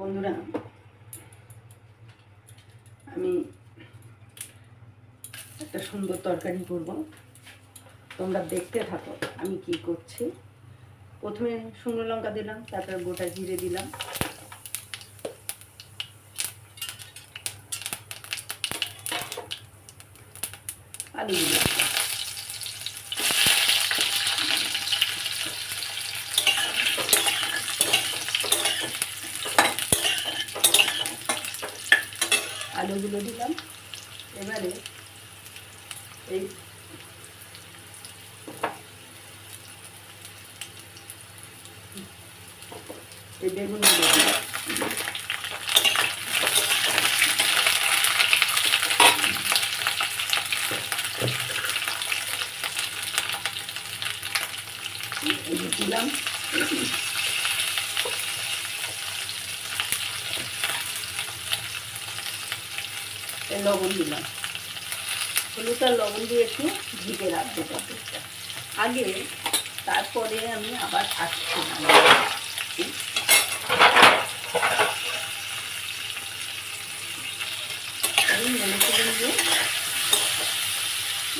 বন্ধুরা, আমি একটা সুন্দর তরকারি করব, তোমরা দেখতে থাকো আমি কি করছি। প্রথমে শুকনো লঙ্কা দিলাম, তারপরে গোটা জিরে দিলাম, আলু দিলাম, আলুগুলো দিলাম। এবারে এই বেগুনগুলো দিলাম, দিলাম লবণ দিলাম, হলুদ আর লবণ দিয়ে একটু ঢেকে রাখবো তরকারিটা আগে, তারপরে আমি আবার আসছি। আমি মনে করে নিয়ে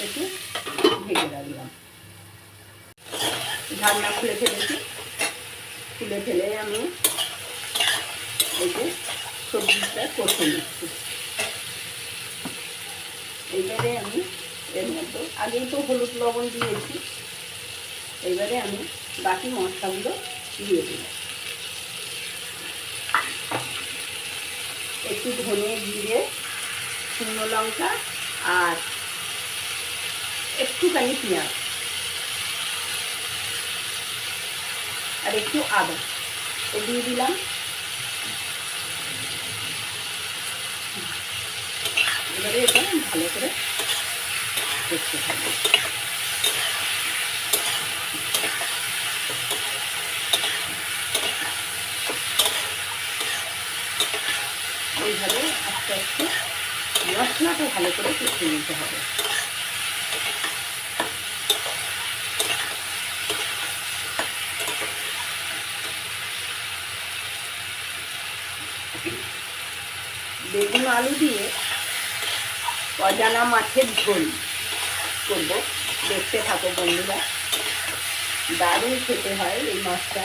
একটু ঢেকে রাখলাম। ঢাকনা খুলে ফেলেছি, খুলে ফেলে আমি এই সবজিটা কষে নিচ্ছি। এইবারে আমি এর মধ্যে আগেই তো হলুদ লবণ দিয়েছি, এইবারে আমি বাকি মশলাগুলো দিয়ে দিলাম। একটু ধনে জিরে, শুকনো লঙ্কা আর একটুখানি পেঁয়াজ আর একটু আদা দিয়ে দিলাম। এবারে এটা ভালো করে দেখতে থাকবো। এইভাবে আস্তে আস্তে মশলাটা ভালো করে কষে নিতে হবে। বেগুন আলু দিয়ে অজানা মাছের ঝোল করবো, দেখতে থাকো বন্ধুরা, দারুণ খেতে হয় এই মাছটা।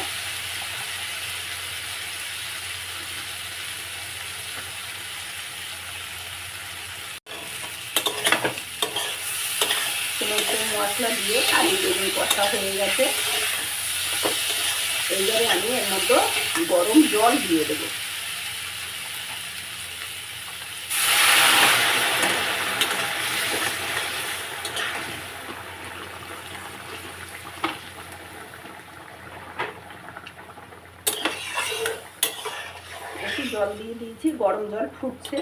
সমস্ত মশলা দিয়ে আলু বেগুন কষা হয়ে গেছে। এইবারে আমি এর মধ্যে গরম জল দিয়ে দেবো। একটু জল দিয়ে দিয়েছি, গরম জল ফুটছে।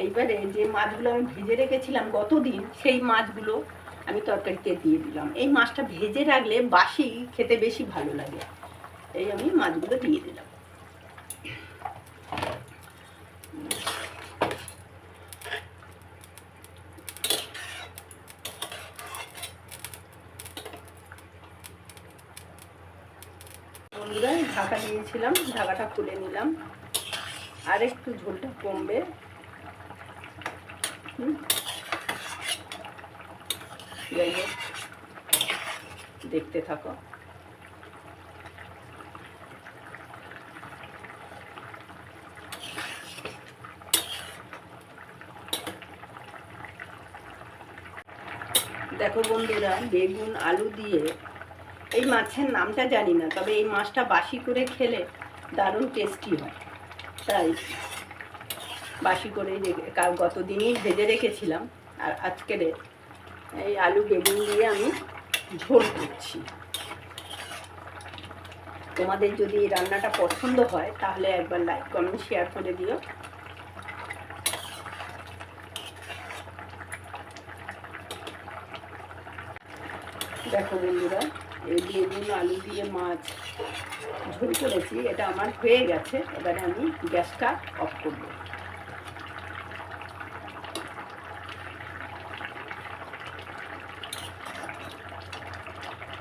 এইবারে যে মাছগুলো আমি ভেজে রেখেছিলাম গতদিন, সেই মাছগুলো আমি তরকারিতে দিয়ে দিলাম। এই মাছটা ভেজে রাখলে বাসি খেতে বেশি ভালো লাগে, এই আমি মাছগুলো দিয়ে দিলাম। বন্ধুরা, ঢাকা দিয়েছিলাম, ঢাকাটা খুলে নিলাম। আর একটু ঝোলটা কমবে। যাই হোক, দেখতে থাকো। দেখো বন্ধুরা, বেগুন আলু দিয়ে এই মাছের নামটা জানি না, তবে এই মাছটা বাসি করে খেলে দারুণ টেস্টি হয়। তাই বাসি করে গতদিনই ভেজে রেখেছিলাম, আর আজকের এই আলু বেগুন দিয়ে আমি ঝোল করছি। তোমাদের যদি এই রান্নাটা পছন্দ হয় তাহলে একবার লাইক কমেন্ট শেয়ার করে দিও। দেখো বন্ধুরা, এই বেগুন আলু দিয়ে মাছ ঝোল করেছি, এটা আমার হয়ে গেছে। এবারে আমি গ্যাসটা অফ করব।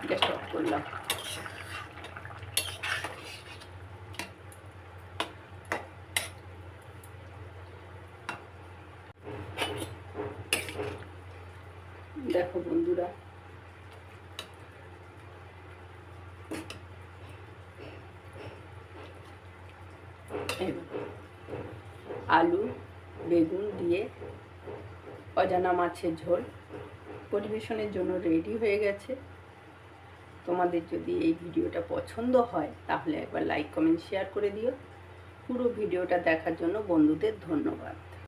গ্যাসটা অফ করলাম। দেখো বন্ধুরা, আলু বেগুন দিয়ে অজানা মাছের ঝোল পরিবেশনের জন্য রেডি হয়ে গেছে। তোমাদের যদি এই ভিডিওটা পছন্দ হয় তাহলে একবার লাইক কমেন্ট শেয়ার করে দিও। পুরো ভিডিওটা দেখার জন্য বন্ধুদের ধন্যবাদ।